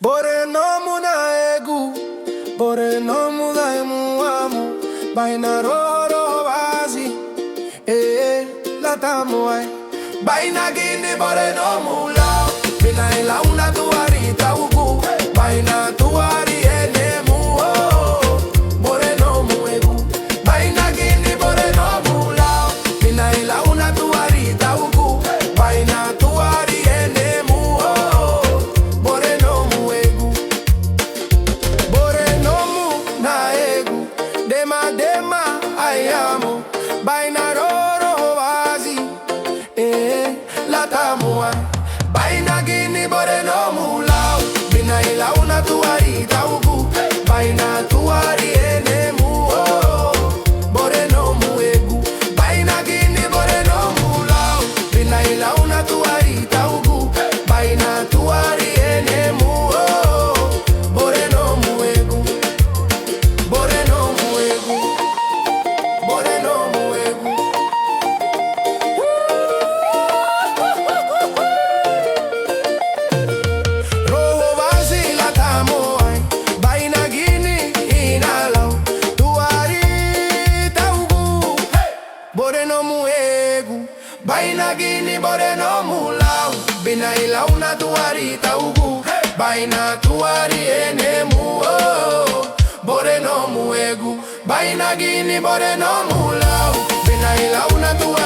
Bore no muna egu, bore no muda emuamu, baina roro wazi, la tamuai, baina gini bore no mula, bina ila una tuarita uku, baina tuari enemu, bore no muegu, baina gini bore no mula, bina ila una tuarita uku, baina tuari enemu. Dema ayamo baina roro wazi la tamua baina gini bore no mulau bina ila una tuarita ugu baina tuari enemu bore no muegu baina gini bore no mulau bina ila una tuarita ugu baina tuari enemu bore no muegu bore no muegu bore no muegu roho wazi la tamoai baina gini inalau tuari taugu bore no muegu baina gini bore no mulau bina ila una tuari taugu baina tuari enemu bore no muegu baina gini bore no mulau bina ila una tuari